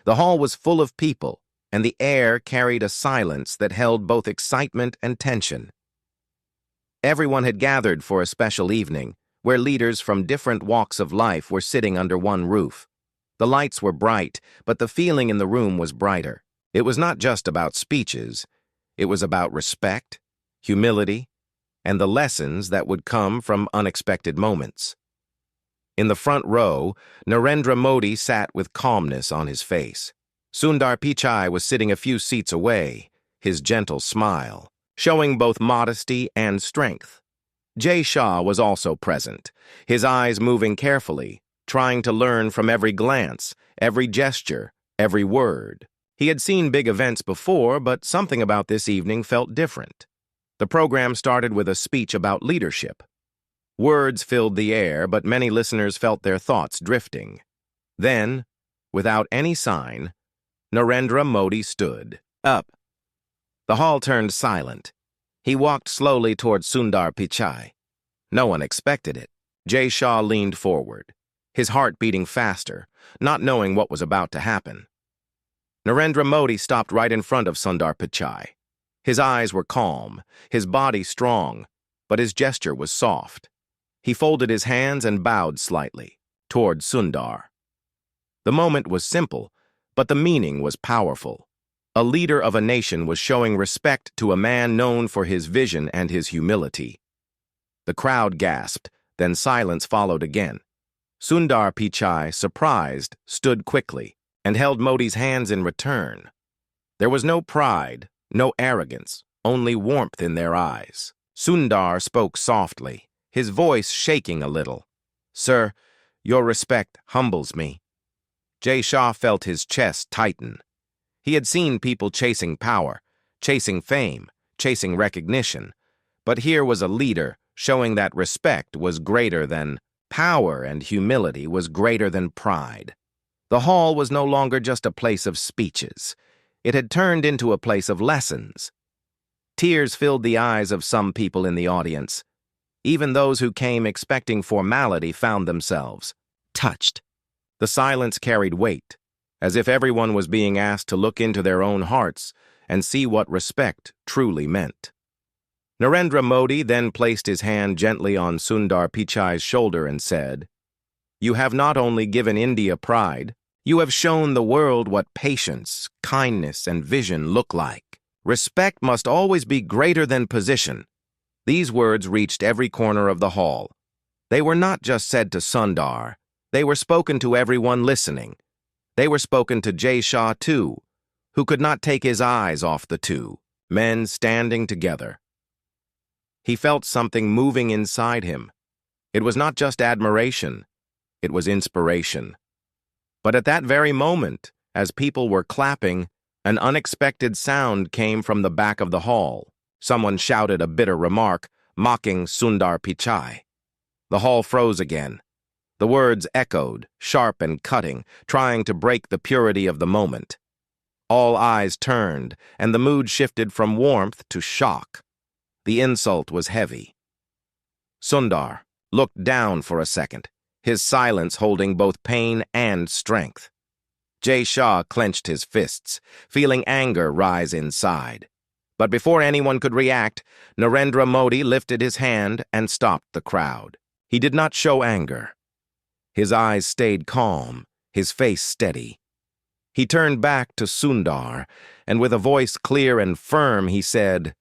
The hall was full of people, and the air carried a silence that held both excitement and tension. Everyone had gathered for a special evening, where leaders from different walks of life were sitting under one roof. The lights were bright, but the feeling in the room was brighter. It was not just about speeches. It was about respect, humility, and the lessons that would come from unexpected moments. In the front row, Narendra Modi sat with calmness on his face. Sundar Pichai was sitting a few seats away, his gentle smile, showing both modesty and strength. Shah was also present, his eyes moving carefully, trying to learn from every glance, every gesture, every word. He had seen big events before, but something about this evening felt different. The program started with a speech about leadership. Words filled the air, but many listeners felt their thoughts drifting. Then, without any sign, Narendra Modi stood up. The hall turned silent. He walked slowly toward Sundar Pichai. No one expected it. Shah leaned forward, his heart beating faster, not knowing what was about to happen. Narendra Modi stopped right in front of Sundar Pichai. His eyes were calm, his body strong, but his gesture was soft. He folded his hands and bowed slightly, toward Sundar. The moment was simple, but the meaning was powerful. A leader of a nation was showing respect to a man known for his vision and his humility. The crowd gasped, then silence followed again. Sundar Pichai, surprised, stood quickly and held Modi's hands in return. There was no pride, no arrogance, only warmth in their eyes. Sundar spoke softly, his voice shaking a little. "Sir, your respect humbles me." Shah felt his chest tighten. He had seen people chasing power, chasing fame, chasing recognition. But here was a leader showing that respect was greater than power and humility was greater than pride. The hall was no longer just a place of speeches. It had turned into a place of lessons. Tears filled the eyes of some people in the audience. Even those who came expecting formality found themselves touched. The silence carried weight, as if everyone was being asked to look into their own hearts and see what respect truly meant. Narendra Modi then placed his hand gently on Sundar Pichai's shoulder and said, "You have not only given India pride, you have shown the world what patience, kindness, and vision look like. Respect must always be greater than position." These words reached every corner of the hall. They were not just said to Sundar, they were spoken to everyone listening. They were spoken to Shah too, who could not take his eyes off the two men standing together. He felt something moving inside him. It was not just admiration, it was inspiration. But at that very moment, as people were clapping, an unexpected sound came from the back of the hall. Someone shouted a bitter remark, mocking Sundar Pichai. The hall froze again. The words echoed, sharp and cutting, trying to break the purity of the moment. All eyes turned, and the mood shifted from warmth to shock. The insult was heavy. Sundar looked down for a second, his silence holding both pain and strength. Shah clenched his fists, feeling anger rise inside. But before anyone could react, Narendra Modi lifted his hand and stopped the crowd. He did not show anger. His eyes stayed calm, his face steady. He turned back to Sundar, and with a voice clear and firm, he said,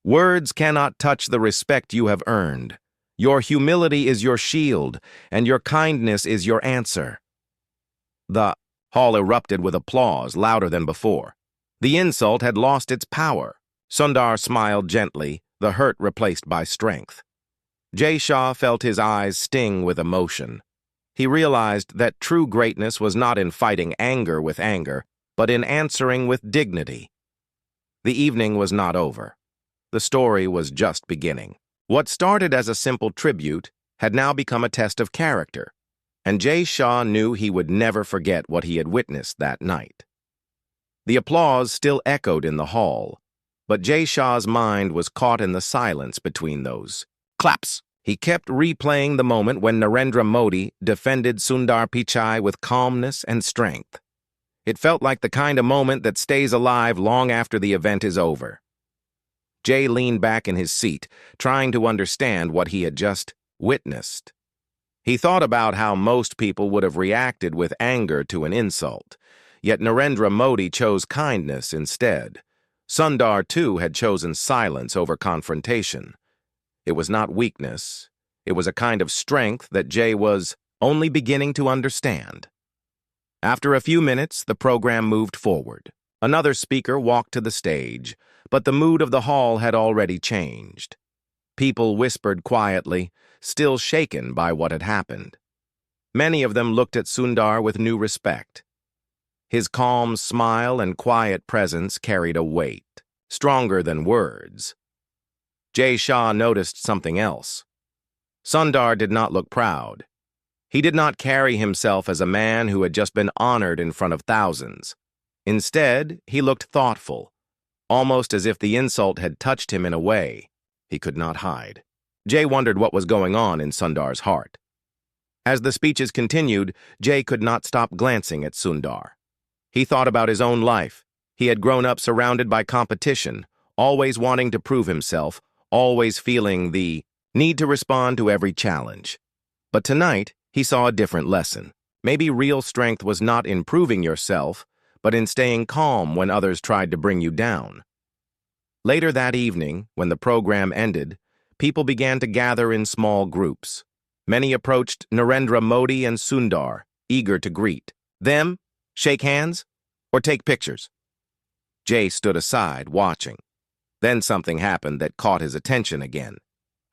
"Words cannot touch the respect you have earned. Your humility is your shield, and your kindness is your answer." The hall erupted with applause, louder than before. The insult had lost its power. Sundar smiled gently, the hurt replaced by strength. Shah felt his eyes sting with emotion. He realized that true greatness was not in fighting anger with anger, but in answering with dignity. The evening was not over. The story was just beginning. What started as a simple tribute had now become a test of character, and Shah knew he would never forget what he had witnessed that night. The applause still echoed in the hall, but Shah's mind was caught in the silence between those claps. He kept replaying the moment when Narendra Modi defended Sundar Pichai with calmness and strength. It felt like the kind of moment that stays alive long after the event is over. Jay leaned back in his seat, trying to understand what he had just witnessed. He thought about how most people would have reacted with anger to an insult, yet Narendra Modi chose kindness instead. Sundar, too, had chosen silence over confrontation. It was not weakness. It was a kind of strength that Jay was only beginning to understand. After a few minutes, the program moved forward. Another speaker walked to the stage, but the mood of the hall had already changed. People whispered quietly, still shaken by what had happened. Many of them looked at Sundar with new respect. His calm smile and quiet presence carried a weight, stronger than words. Shah noticed something else. Sundar did not look proud. He did not carry himself as a man who had just been honored in front of thousands. Instead, he looked thoughtful, almost as if the insult had touched him in a way he could not hide. Jay wondered what was going on in Sundar's heart. As the speeches continued, Jay could not stop glancing at Sundar. He thought about his own life. He had grown up surrounded by competition, always wanting to prove himself, always feeling the need to respond to every challenge. But tonight, he saw a different lesson. Maybe real strength was not in proving yourself, but in staying calm when others tried to bring you down. Later that evening, when the program ended, people began to gather in small groups. Many approached Narendra Modi and Sundar, eager to greet them, shake hands, or take pictures. Jay stood aside, watching. Then something happened that caught his attention again.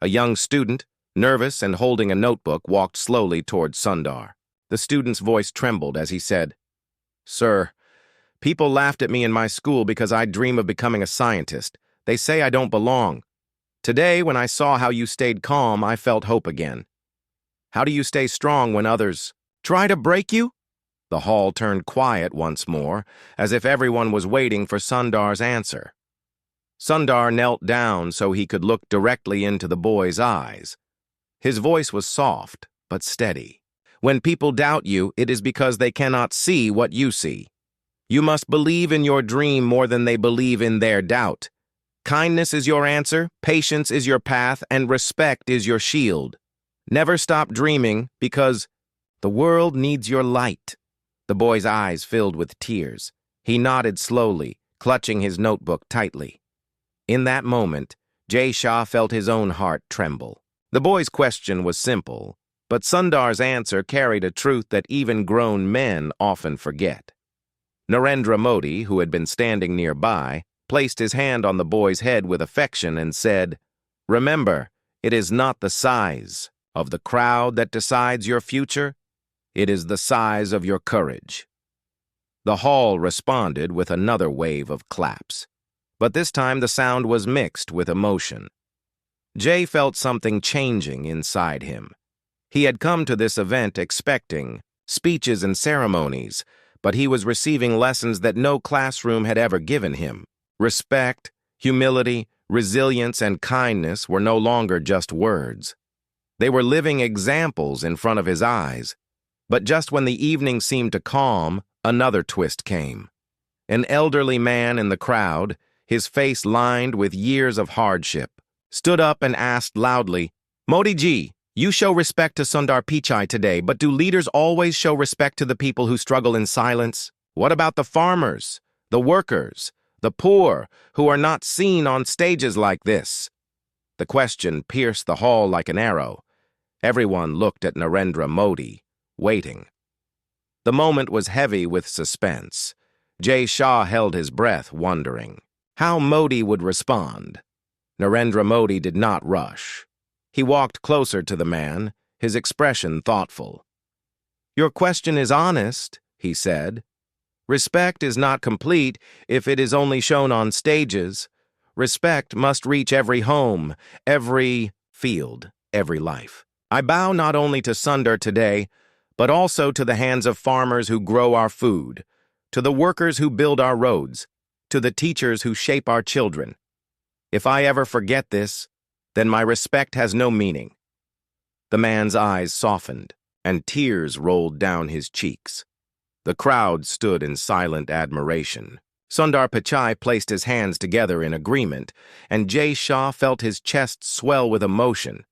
A young student, nervous and holding a notebook, walked slowly towards Sundar. The student's voice trembled as he said, "Sir, people laughed at me in my school because I dream of becoming a scientist. They say I don't belong. Today, when I saw how you stayed calm, I felt hope again. How do you stay strong when others try to break you?" The hall turned quiet once more, as if everyone was waiting for Sundar's answer. Sundar knelt down so he could look directly into the boy's eyes. His voice was soft, but steady. "When people doubt you, it is because they cannot see what you see. You must believe in your dream more than they believe in their doubt. Kindness is your answer, patience is your path, and respect is your shield. Never stop dreaming, because the world needs your light." The boy's eyes filled with tears. He nodded slowly, clutching his notebook tightly. In that moment, Shah felt his own heart tremble. The boy's question was simple, but Sundar's answer carried a truth that even grown men often forget. Narendra Modi, who had been standing nearby, placed his hand on the boy's head with affection and said, "Remember, it is not the size of the crowd that decides your future. It is the size of your courage." The hall responded with another wave of claps, but this time the sound was mixed with emotion. Jay felt something changing inside him. He had come to this event expecting speeches and ceremonies, but he was receiving lessons that no classroom had ever given him. Respect, humility, resilience, and kindness were no longer just words. They were living examples in front of his eyes. But just when the evening seemed to calm, another twist came. An elderly man in the crowd, his face lined with years of hardship, stood up and asked loudly, "Modi ji, you show respect to Sundar Pichai today, but do leaders always show respect to the people who struggle in silence? What about the farmers, the workers, the poor, who are not seen on stages like this?" The question pierced the hall like an arrow. Everyone looked at Narendra Modi, waiting. The moment was heavy with suspense. Shah held his breath, wondering how Modi would respond. Narendra Modi did not rush. He walked closer to the man, his expression thoughtful. "Your question is honest," he said. "Respect is not complete if it is only shown on stages. Respect must reach every home, every field, every life. I bow not only to Sundar today, but also to the hands of farmers who grow our food, to the workers who build our roads, to the teachers who shape our children. If I ever forget this, then my respect has no meaning." The man's eyes softened, and tears rolled down his cheeks. The crowd stood in silent admiration. Sundar Pichai placed his hands together in agreement, and Shah felt his chest swell with emotion.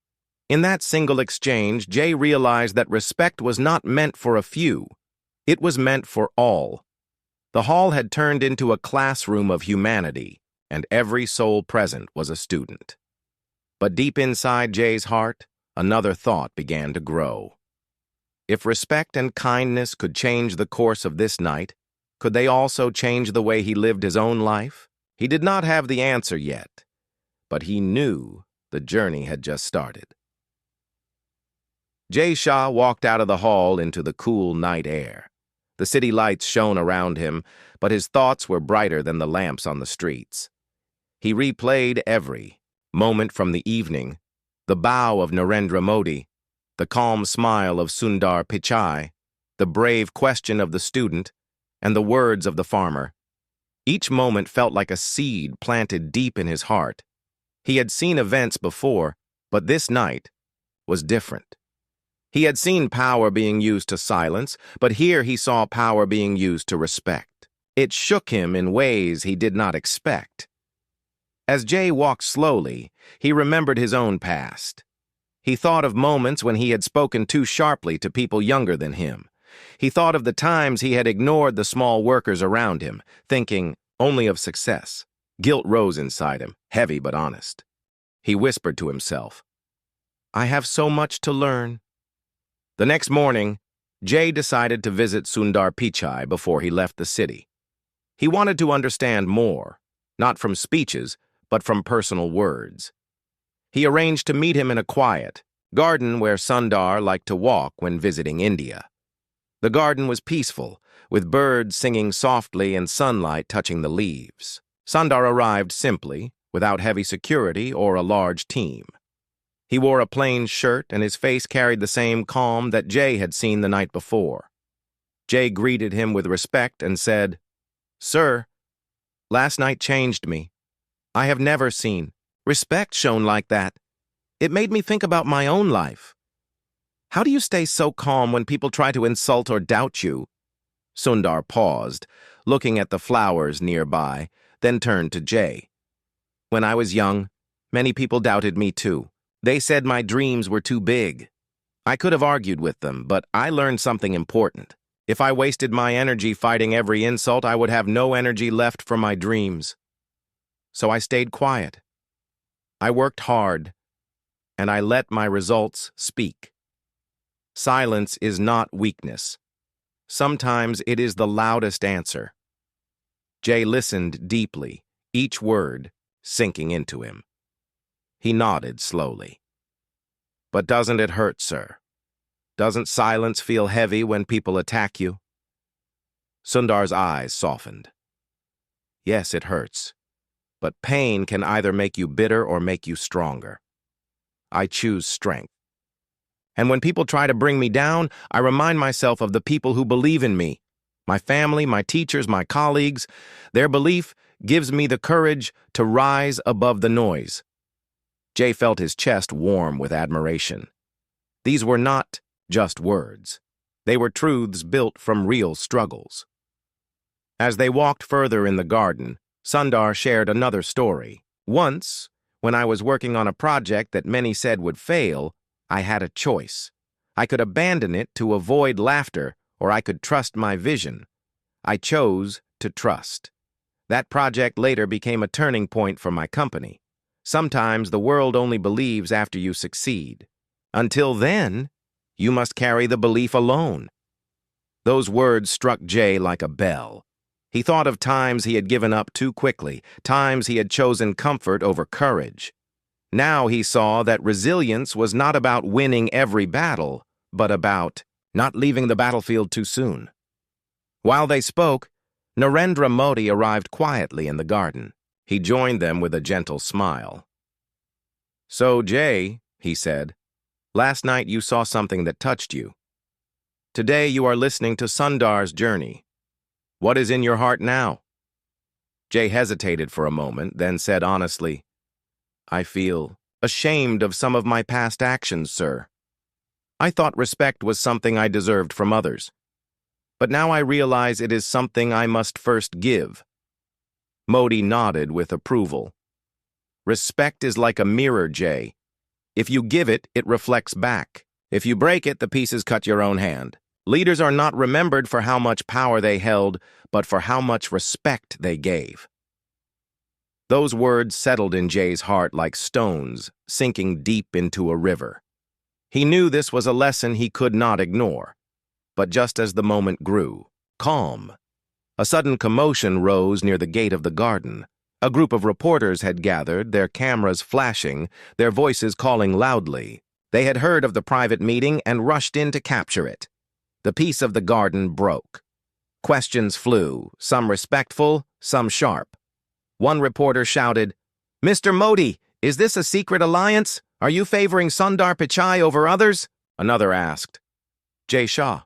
In that single exchange, Jay realized that respect was not meant for a few. It was meant for all. The hall had turned into a classroom of humanity, and every soul present was a student. But deep inside Jay's heart, another thought began to grow. If respect and kindness could change the course of this night, could they also change the way he lived his own life? He did not have the answer yet, but he knew the journey had just started. Shah walked out of the hall into the cool night air. The city lights shone around him, but his thoughts were brighter than the lamps on the streets. He replayed every moment from the evening, the bow of Narendra Modi, the calm smile of Sundar Pichai, the brave question of the student, and the words of the farmer. Each moment felt like a seed planted deep in his heart. He had seen events before, but this night was different. He had seen power being used to silence, but here he saw power being used to respect. It shook him in ways he did not expect. As Jay walked slowly, he remembered his own past. He thought of moments when he had spoken too sharply to people younger than him. He thought of the times he had ignored the small workers around him, thinking only of success. Guilt rose inside him, heavy but honest. He whispered to himself, "I have so much to learn." The next morning, Jay decided to visit Sundar Pichai before he left the city. He wanted to understand more, not from speeches, but from personal words. He arranged to meet him in a quiet garden where Sundar liked to walk when visiting India. The garden was peaceful, with birds singing softly and sunlight touching the leaves. Sundar arrived simply, without heavy security or a large team. He wore a plain shirt, and his face carried the same calm that Jay had seen the night before. Jay greeted him with respect and said, "Sir, last night changed me. I have never seen respect shown like that. It made me think about my own life. How do you stay so calm when people try to insult or doubt you?" Sundar paused, looking at the flowers nearby, then turned to Jay. "When I was young, many people doubted me too. They said my dreams were too big. I could have argued with them, but I learned something important. If I wasted my energy fighting every insult, I would have no energy left for my dreams. So I stayed quiet. I worked hard, and I let my results speak. Silence is not weakness. Sometimes it is the loudest answer." Jay listened deeply, each word sinking into him. He nodded slowly. "But doesn't it hurt, sir? Doesn't silence feel heavy when people attack you?" Sundar's eyes softened. "Yes, it hurts. But pain can either make you bitter or make you stronger. I choose strength. And when people try to bring me down, I remind myself of the people who believe in me. My family, my teachers, my colleagues. Their belief gives me the courage to rise above the noise." Jay felt his chest warm with admiration. These were not just words. They were truths built from real struggles. As they walked further in the garden, Sundar shared another story. "Once, when I was working on a project that many said would fail, I had a choice. I could abandon it to avoid laughter, or I could trust my vision. I chose to trust. That project later became a turning point for my company. Sometimes the world only believes after you succeed. Until then, you must carry the belief alone." Those words struck Jay like a bell. He thought of times he had given up too quickly, times he had chosen comfort over courage. Now he saw that resilience was not about winning every battle, but about not leaving the battlefield too soon. While they spoke, Narendra Modi arrived quietly in the garden. He joined them with a gentle smile. "So, Jay," he said, "last night you saw something that touched you. Today you are listening to Sundar's journey. What is in your heart now?" Jay hesitated for a moment, then said honestly, "I feel ashamed of some of my past actions, sir. I thought respect was something I deserved from others. but now I realize it is something I must first give." Modi nodded with approval. "Respect is like a mirror, Jay. If you give it, it reflects back. If you break it, the pieces cut your own hand. Leaders are not remembered for how much power they held, but for how much respect they gave." Those words settled in Jay's heart like stones, sinking deep into a river. He knew this was a lesson he could not ignore. But just as the moment grew, calm, a sudden commotion rose near the gate of the garden. A group of reporters had gathered, their cameras flashing, their voices calling loudly. They had heard of the private meeting and rushed in to capture it. The peace of the garden broke. Questions flew, some respectful, some sharp. One reporter shouted, "Mr. Modi, is this a secret alliance? Are you favoring Sundar Pichai over others?" Another asked, "Jay Shah,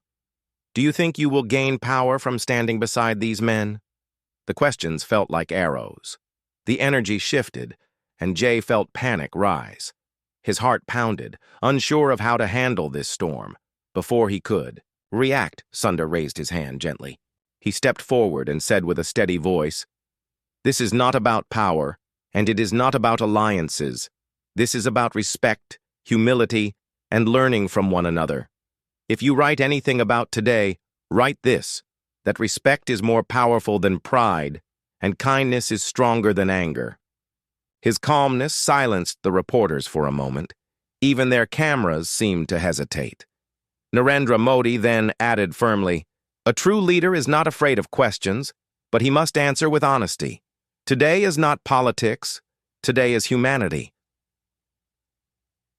do you think you will gain power from standing beside these men?" The questions felt like arrows. The energy shifted, and Jay felt panic rise. His heart pounded, unsure of how to handle this storm. Before he could react, Sundar raised his hand gently. He stepped forward and said with a steady voice, "This is not about power, and it is not about alliances. This is about respect, humility, and learning from one another. If you write anything about today, write this, that respect is more powerful than pride, and kindness is stronger than anger." His calmness silenced the reporters for a moment. Even their cameras seemed to hesitate. Narendra Modi then added firmly, "A true leader is not afraid of questions, but he must answer with honesty. Today is not politics, today is humanity."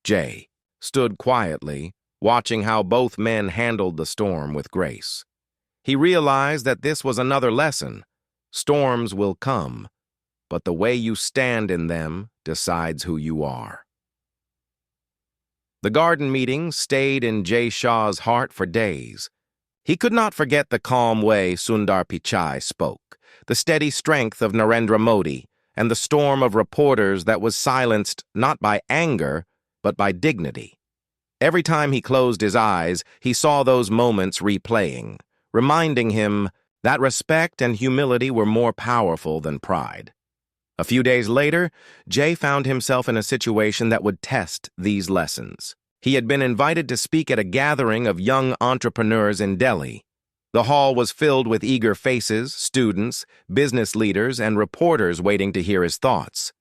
Jay stood quietly, watching how both men handled the storm with grace. He realized that this was another lesson. Storms will come, but the way you stand in them decides who you are. The garden meeting stayed in Jay Shah's heart for days. He could not forget the calm way Sundar Pichai spoke, the steady strength of Narendra Modi, and the storm of reporters that was silenced not by anger, but by dignity. Every time he closed his eyes, he saw those moments replaying, reminding him that respect and humility were more powerful than pride. A few days later, Jay found himself in a situation that would test these lessons. He had been invited to speak at a gathering of young entrepreneurs in Delhi. The hall was filled with eager faces, students, business leaders, and reporters waiting to hear his thoughts.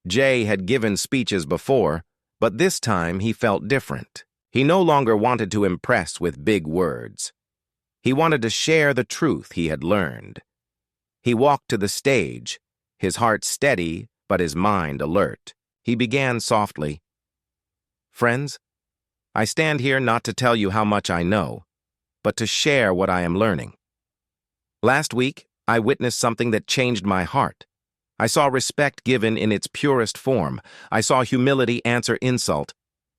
Jay had given speeches before, but this time he felt different. He no longer wanted to impress with big words. He wanted to share the truth he had learned. He walked to the stage, his heart steady, but his mind alert. He began softly, "Friends, I stand here not to tell you how much I know, but to share what I am learning. Last week, I witnessed something that changed my heart. I saw respect given in its purest form. I saw humility answer insult,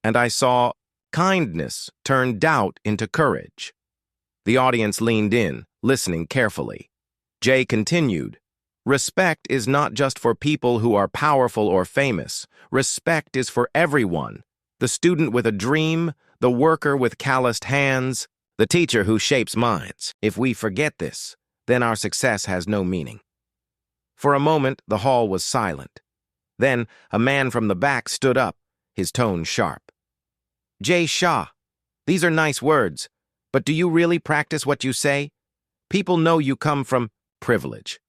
and I saw kindness turn doubt into courage." The audience leaned in, listening carefully. Jay continued, "Respect is not just for people who are powerful or famous. Respect is for everyone. The student with a dream, the worker with calloused hands, the teacher who shapes minds. If we forget this, then our success has no meaning." For a moment, the hall was silent. Then, a man from the back stood up, his tone sharp. "Jay Shah, these are nice words, but do you really practice what you say? People know you come from privilege.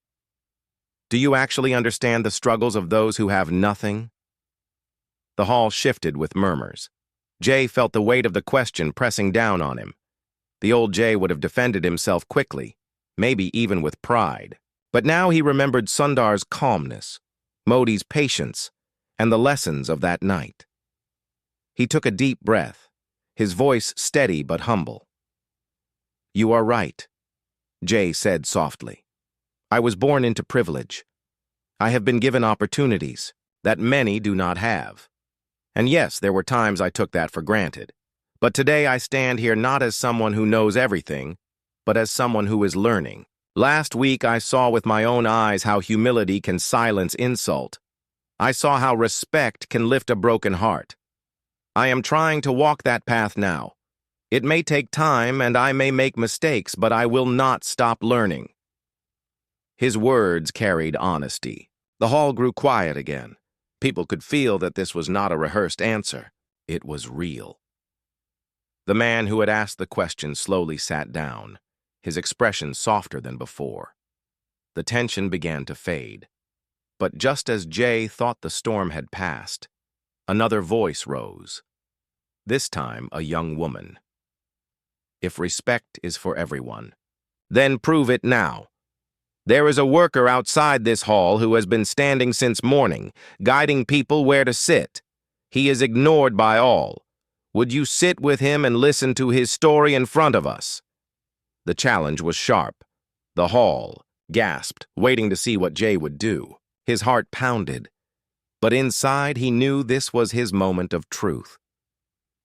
Do you actually understand the struggles of those who have nothing?" The hall shifted with murmurs. Jay felt the weight of the question pressing down on him. The old Jay would have defended himself quickly, maybe even with pride. But now he remembered Sundar's calmness, Modi's patience, and the lessons of that night. He took a deep breath, his voice steady but humble. "You are right," Jay said softly. "I was born into privilege. I have been given opportunities that many do not have. And yes, there were times I took that for granted. But today I stand here not as someone who knows everything, but as someone who is learning. Last week I saw with my own eyes how humility can silence insult. I saw how respect can lift a broken heart. I am trying to walk that path now, It may take time and I may make mistakes, but I will not stop learning. His words carried honesty. The hall grew quiet again. People could feel that this was not a rehearsed answer. It was real. The man who had asked the question slowly sat down, his expression softer than before. The tension began to fade. But just as Jay thought the storm had passed, another voice rose. This time, a young woman. If respect is for everyone, then prove it now. There is a worker outside this hall who has been standing since morning, guiding people where to sit. He is ignored by all. Would you sit with him and listen to his story in front of us? The challenge was sharp. The hall gasped, waiting to see what Jay would do. His heart pounded. But inside, he knew this was his moment of truth.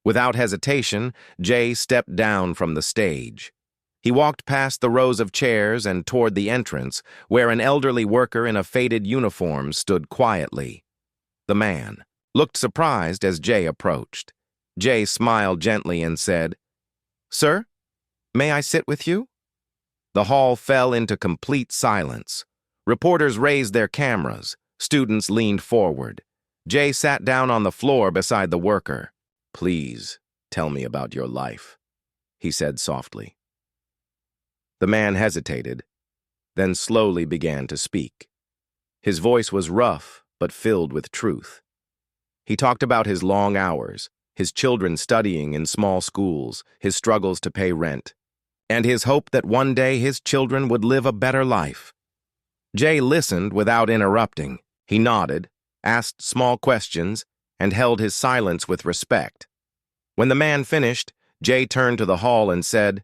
Without hesitation, Jay stepped down from the stage. He walked past the rows of chairs and toward the entrance, where an elderly worker in a faded uniform stood quietly. The man looked surprised as Jay approached. Jay smiled gently and said, "Sir, may I sit with you?" The hall fell into complete silence. Reporters raised their cameras. Students leaned forward. Jay sat down on the floor beside the worker. "Please, tell me about your life," he said softly. The man hesitated, then slowly began to speak. His voice was rough, but filled with truth. He talked about his long hours, his children studying in small schools, his struggles to pay rent, and his hope that one day his children would live a better life. Jay listened without interrupting. He nodded, asked small questions, and held his silence with respect. When the man finished, Jay turned to the hall and said,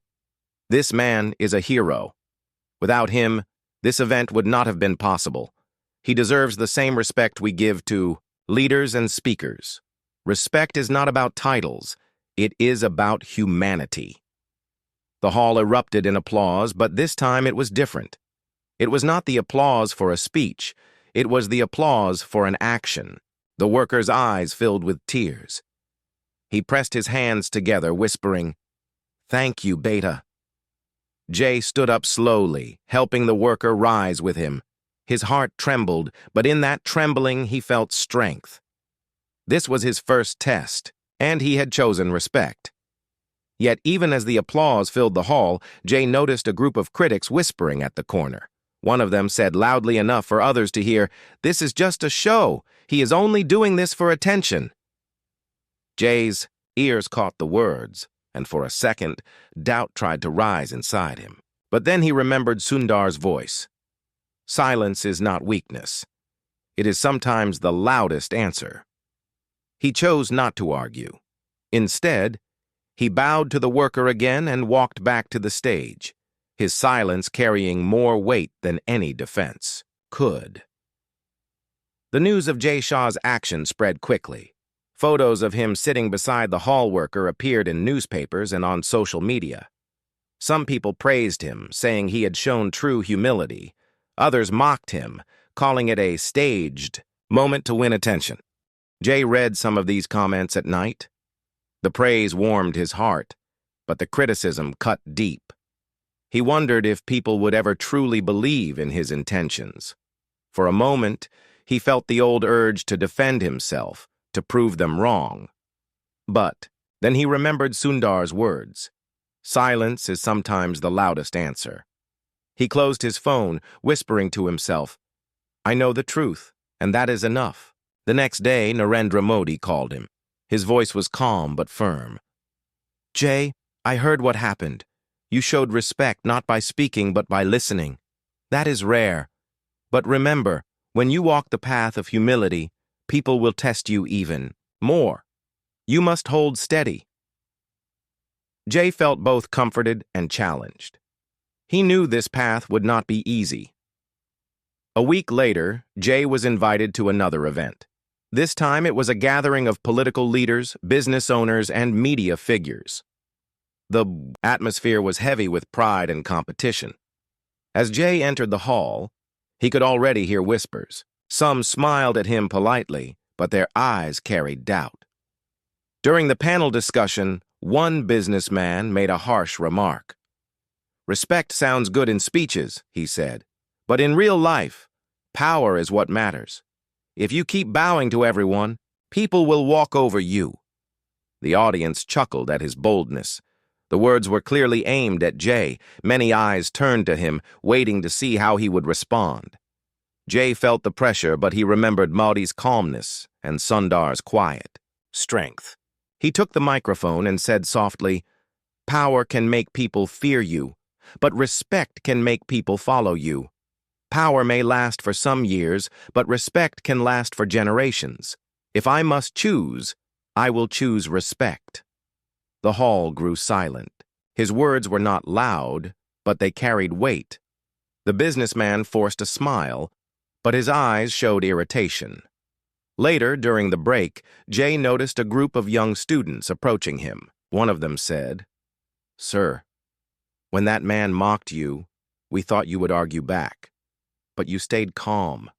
"This man is a hero. Without him, this event would not have been possible. He deserves the same respect we give to leaders and speakers. Respect is not about titles. It is about humanity." The hall erupted in applause, but this time it was different. It was not the applause for a speech. It was the applause for an action. The worker's eyes filled with tears. He pressed his hands together, whispering, "Thank you, Beta." Jay stood up slowly, helping the worker rise with him. His heart trembled, but in that trembling he felt strength. This was his first test, and he had chosen respect. Yet even as the applause filled the hall, Jay noticed a group of critics whispering at the corner. One of them said loudly enough for others to hear, "This is just a show. He is only doing this for attention." Jay's ears caught the words, and for a second, doubt tried to rise inside him. But then he remembered Sundar's voice. Silence is not weakness. It is sometimes the loudest answer. He chose not to argue. Instead, he bowed to the worker again and walked back to the stage, his silence carrying more weight than any defense could. The news of Jay Shah's action spread quickly. Photos of him sitting beside the hall worker appeared in newspapers and on social media. Some people praised him, saying he had shown true humility. Others mocked him, calling it a staged moment to win attention. Jay read some of these comments at night. The praise warmed his heart, but the criticism cut deep. He wondered if people would ever truly believe in his intentions. For a moment, he felt the old urge to defend himself, to prove them wrong. But then he remembered Sundar's words. Silence is sometimes the loudest answer. He closed his phone, whispering to himself, "I know the truth, and that is enough." The next day, Narendra Modi called him. His voice was calm but firm. "Jay, I heard what happened. You showed respect not by speaking but by listening. That is rare. But remember, when you walk the path of humility, people will test you even more. You must hold steady." Jay felt both comforted and challenged. He knew this path would not be easy. A week later, Jay was invited to another event. This time it was a gathering of political leaders, business owners, and media figures. The atmosphere was heavy with pride and competition. As Jay entered the hall, he could already hear whispers. Some smiled at him politely, but their eyes carried doubt. During the panel discussion, One businessman made a harsh remark. "Respect sounds good in speeches," he said, "but in real life, power is what matters. If you keep bowing to everyone, people will walk over you." The audience chuckled at his boldness. The words were clearly aimed at Jay. Many eyes turned to him, waiting to see how he would respond. Jay felt the pressure, but he remembered Maudi's calmness and Sundar's quiet strength. He took the microphone and said softly, "Power can make people fear you, but respect can make people follow you. Power may last for some years, but respect can last for generations. If I must choose, I will choose respect." The hall grew silent. His words were not loud, but they carried weight. The businessman forced a smile, but his eyes showed irritation. Later, during the break, Jay noticed a group of young students approaching him. One of them said, "Sir, when that man mocked you, we thought you would argue back. But you stayed calm.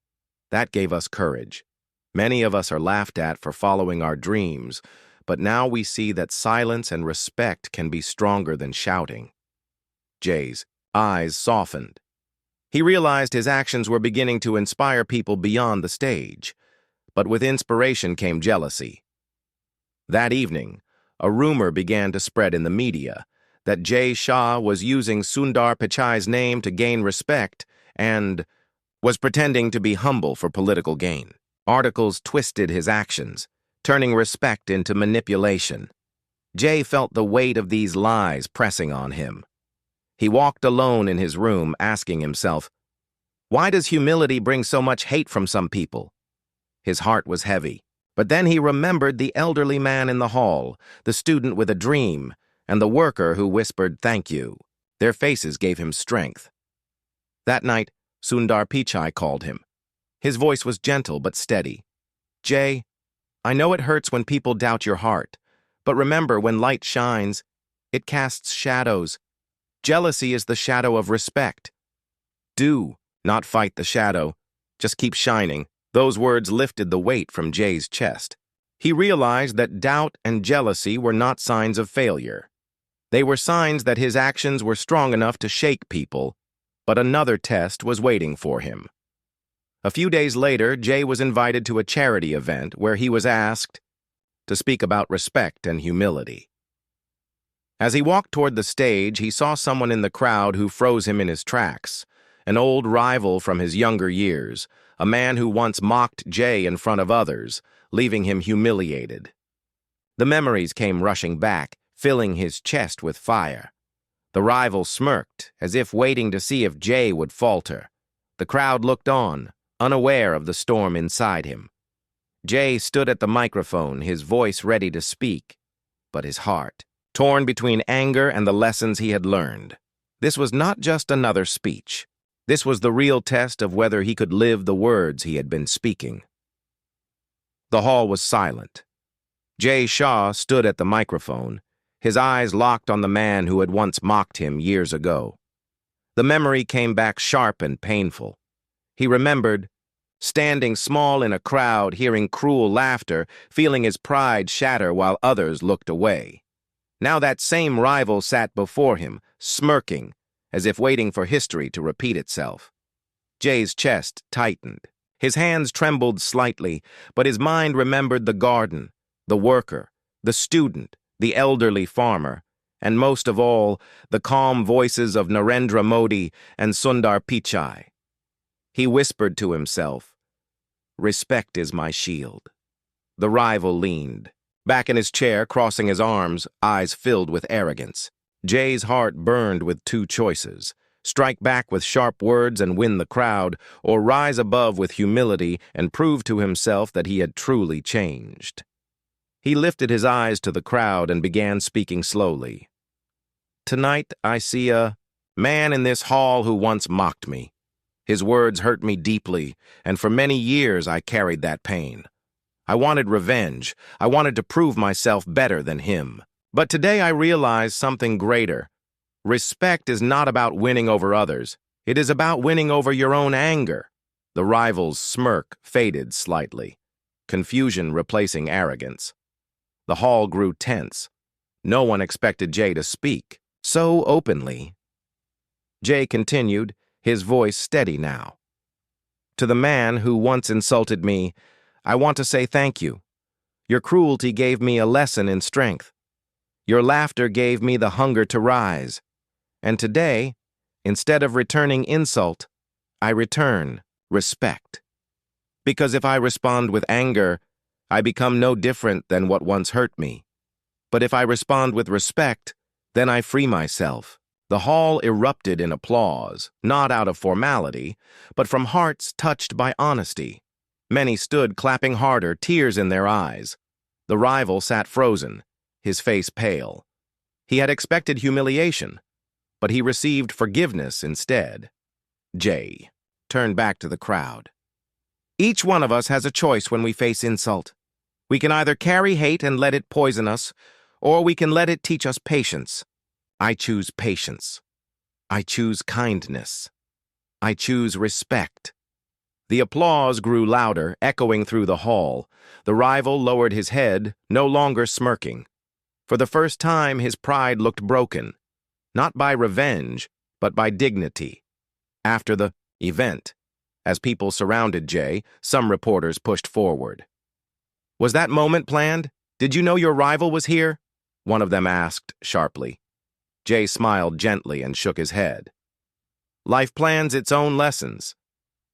That gave us courage. Many of us are laughed at for following our dreams, but now we see that silence and respect can be stronger than shouting." Jay's eyes softened. He realized his actions were beginning to inspire people beyond the stage, but with inspiration came jealousy. That evening, a rumor began to spread in the media that Shah was using Sundar Pichai's name to gain respect and was pretending to be humble for political gain. Articles twisted his actions, turning respect into manipulation. Jay felt the weight of these lies pressing on him. He walked alone in his room, asking himself, "Why does humility bring so much hate from some people?" His heart was heavy, but then he remembered the elderly man in the hall, the student with a dream, and the worker who whispered, "Thank you." Their faces gave him strength. That night, Sundar Pichai called him. His voice was gentle but steady. "Jay, I know it hurts when people doubt your heart, but remember, when light shines, it casts shadows. Jealousy is the shadow of respect. Do not fight the shadow. Just keep shining." Those words lifted the weight from Jay's chest. He realized that doubt and jealousy were not signs of failure. They were signs that his actions were strong enough to shake people, but another test was waiting for him. A few days later, Jay was invited to a charity event where he was asked to speak about respect and humility. As he walked toward the stage, he saw someone in the crowd who froze him in his tracks, an old rival from his younger years, a man who once mocked Jay in front of others, leaving him humiliated. The memories came rushing back, filling his chest with fire. The rival smirked, as if waiting to see if Jay would falter. The crowd looked on, unaware of the storm inside him. Jay stood at the microphone, his voice ready to speak, but his heart torn between anger and the lessons he had learned. This was not just another speech. This was the real test of whether he could live the words he had been speaking. The hall was silent. Shah stood at the microphone, his eyes locked on the man who had once mocked him years ago. The memory came back sharp and painful. He remembered standing small in a crowd, hearing cruel laughter, feeling his pride shatter while others looked away. Now that same rival sat before him, smirking, as if waiting for history to repeat itself. Jay's chest tightened. His hands trembled slightly, but his mind remembered the garden, the worker, the student, the elderly farmer, and most of all, the calm voices of Narendra Modi and Sundar Pichai. He whispered to himself, "Respect is my shield." The rival leaned, back in his chair, crossing his arms, eyes filled with arrogance. Jay's heart burned with two choices: strike back with sharp words and win the crowd, or rise above with humility and prove to himself that he had truly changed. He lifted his eyes to the crowd and began speaking slowly. "Tonight I see a man in this hall who once mocked me. His words hurt me deeply, and for many years I carried that pain. I wanted revenge. I wanted to prove myself better than him. But today I realized something greater. Respect is not about winning over others. It is about winning over your own anger." The rival's smirk faded slightly, confusion replacing arrogance. The hall grew tense. No one expected Jay to speak so openly. Jay continued, his voice steady now. To the man who once insulted me, I want to say thank you. Your cruelty gave me a lesson in strength. Your laughter gave me the hunger to rise. And today, instead of returning insult, I return respect. Because if I respond with anger, I become no different than what once hurt me. But if I respond with respect, then I free myself. The hall erupted in applause, not out of formality, but from hearts touched by honesty. Many stood clapping harder, tears in their eyes. The rival sat frozen, his face pale. He had expected humiliation, but he received forgiveness instead. Jay turned back to the crowd. Each one of us has a choice when we face insult. We can either carry hate and let it poison us, or we can let it teach us patience. I choose patience. I choose kindness. I choose respect. The applause grew louder, echoing through the hall. The rival lowered his head, no longer smirking. For the first time, his pride looked broken, not by revenge, but by dignity. After the event, as people surrounded Jay, some reporters pushed forward. Was that moment planned? Did you know your rival was here? One of them asked sharply. Jay smiled gently and shook his head. Life plans its own lessons.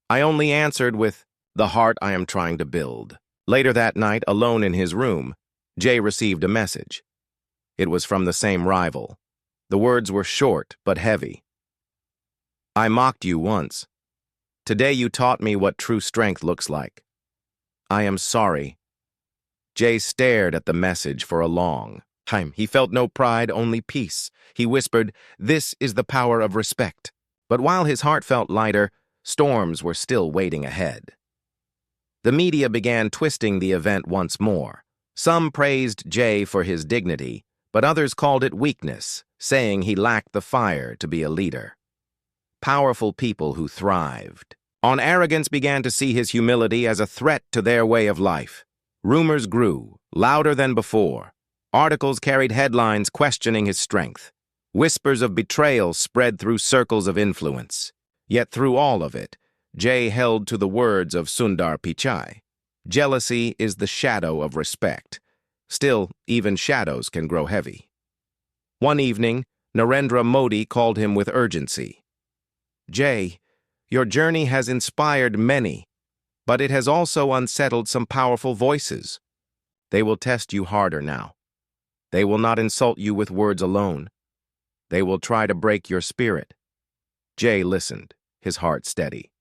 I only answered with the heart I am trying to build. Later that night, alone in his room, Jay received a message. It was from the same rival. The words were short but heavy. I mocked you once. Today you taught me what true strength looks like. I am sorry. Jay stared at the message for a long time. He felt no pride, only peace. He whispered, "This is the power of respect." But while his heart felt lighter, storms were still waiting ahead. The media began twisting the event once more. Some praised Jay for his dignity, but others called it weakness, saying he lacked the fire to be a leader. Powerful people who thrived on arrogance began to see his humility as a threat to their way of life. Rumors grew, louder than before. Articles carried headlines questioning his strength. Whispers of betrayal spread through circles of influence. Yet through all of it, Jay held to the words of Sundar Pichai. Jealousy is the shadow of respect. Still, even shadows can grow heavy. One evening, Narendra Modi called him with urgency. Jay, your journey has inspired many, but it has also unsettled some powerful voices. They will test you harder now. They will not insult you with words alone. They will try to break your spirit. Jay listened, his heart steady.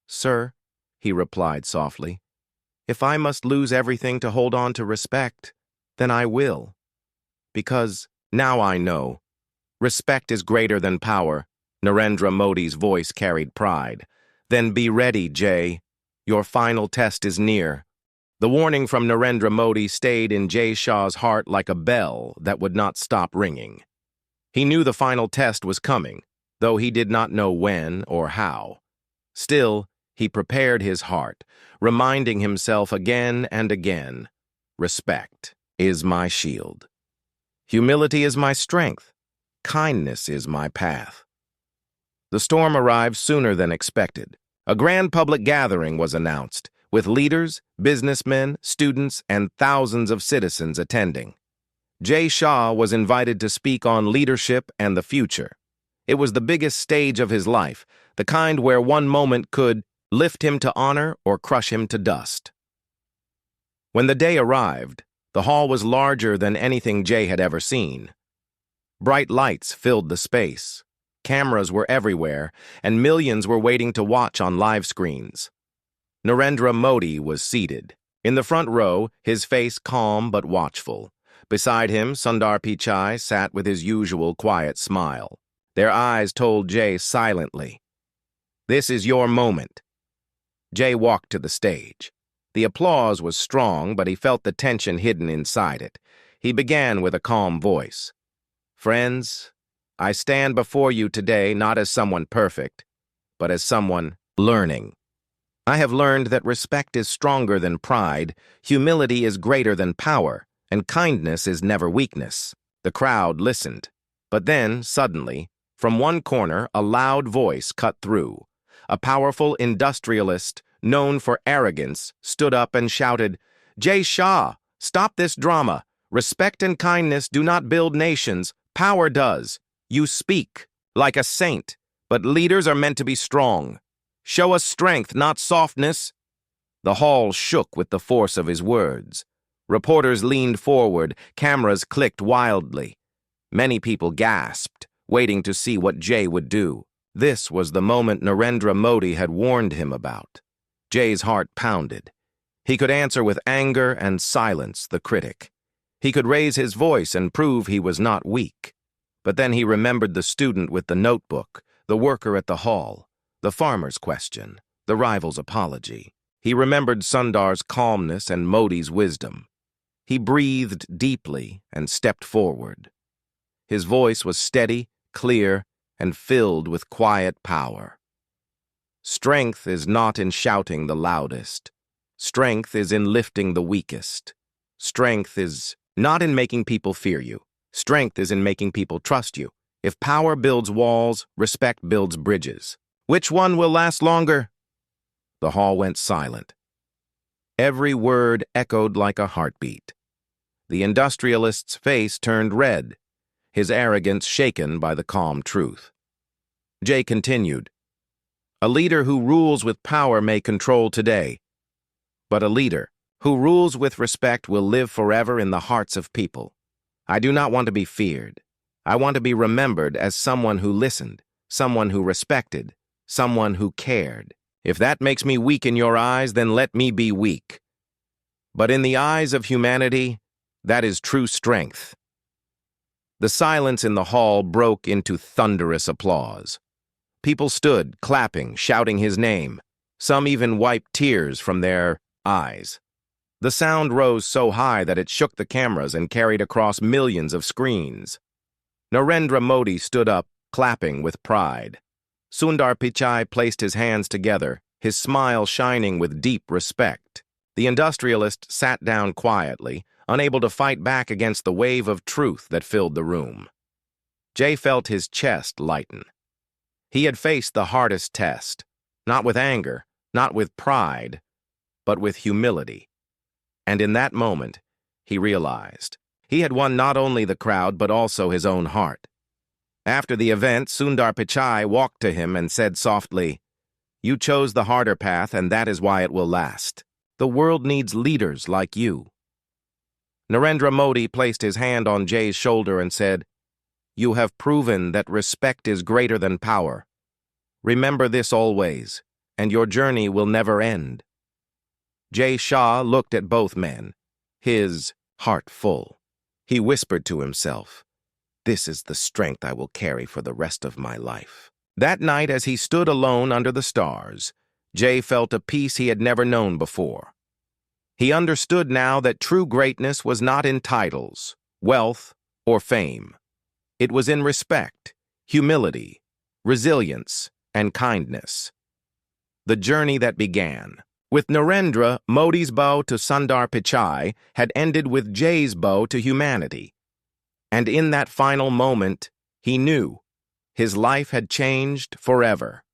Sir, he replied softly, if I must lose everything to hold on to respect, then I will. Because now I know, respect is greater than power. Narendra Modi's voice carried pride. Then be ready, Jay. Your final test is near. The warning from Narendra Modi stayed in Jay Shah's heart like a bell that would not stop ringing. He knew the final test was coming, though he did not know when or how. Still, he prepared his heart, reminding himself again and again, respect is my shield. Humility is my strength. Kindness is my path. The storm arrived sooner than expected. A grand public gathering was announced, with leaders, businessmen, students, and thousands of citizens attending. Jay Shah was invited to speak on leadership and the future. It was the biggest stage of his life, the kind where one moment could lift him to honor or crush him to dust. When the day arrived, the hall was larger than anything Jay had ever seen. Bright lights filled the space. Cameras were everywhere, and millions were waiting to watch on live screens. Narendra Modi was seated. In the front row, his face calm but watchful. Beside him, Sundar Pichai sat with his usual quiet smile. Their eyes told Jay silently, "This is your moment." Jay walked to the stage. The applause was strong, but he felt the tension hidden inside it. He began with a calm voice. Friends, I stand before you today not as someone perfect, but as someone learning. I have learned that respect is stronger than pride, humility is greater than power, and kindness is never weakness. The crowd listened. But then, suddenly, from one corner, a loud voice cut through. A powerful industrialist, known for arrogance, stood up and shouted, Shah, stop this drama. Respect and kindness do not build nations. Power does. You speak like a saint, but leaders are meant to be strong. Show us strength, not softness. The hall shook with the force of his words. Reporters leaned forward, cameras clicked wildly. Many people gasped, waiting to see what Jay would do. This was the moment Narendra Modi had warned him about. Jay's heart pounded. He could answer with anger and silence the critic. He could raise his voice and prove he was not weak. But then he remembered the student with the notebook, the worker at the hall, the farmer's question, the rival's apology. He remembered Sundar's calmness and Modi's wisdom. He breathed deeply and stepped forward. His voice was steady, clear, and filled with quiet power. Strength is not in shouting the loudest. Strength is in lifting the weakest. Strength is not in making people fear you. Strength is in making people trust you. If power builds walls, respect builds bridges. Which one will last longer? The hall went silent. Every word echoed like a heartbeat. The industrialist's face turned red, his arrogance shaken by the calm truth. Jay continued, A leader who rules with power may control today, but a leader who rules with respect will live forever in the hearts of people. I do not want to be feared. I want to be remembered as someone who listened, someone who respected, someone who cared. If that makes me weak in your eyes, then let me be weak. But in the eyes of humanity, that is true strength. The silence in the hall broke into thunderous applause. People stood, clapping, shouting his name. Some even wiped tears from their eyes. The sound rose so high that it shook the cameras and carried across millions of screens. Narendra Modi stood up, clapping with pride. Sundar Pichai placed his hands together, his smile shining with deep respect. The industrialist sat down quietly, unable to fight back against the wave of truth that filled the room. Jay felt his chest lighten. He had faced the hardest test, not with anger, not with pride, but with humility. And in that moment, he realized he had won not only the crowd but also his own heart. After the event, Sundar Pichai walked to him and said softly, You chose the harder path, and that is why it will last. The world needs leaders like you. Narendra Modi placed his hand on Jay's shoulder and said, You have proven that respect is greater than power. Remember this always, and your journey will never end. Shah looked at both men, his heart full. He whispered to himself, This is the strength I will carry for the rest of my life. That night, as he stood alone under the stars, Jay felt a peace he had never known before. He understood now that true greatness was not in titles, wealth, or fame. It was in respect, humility, resilience, and kindness. The journey that began with Narendra Modi's bow to Sundar Pichai had ended with Jay's bow to humanity. And in that final moment, he knew his life had changed forever.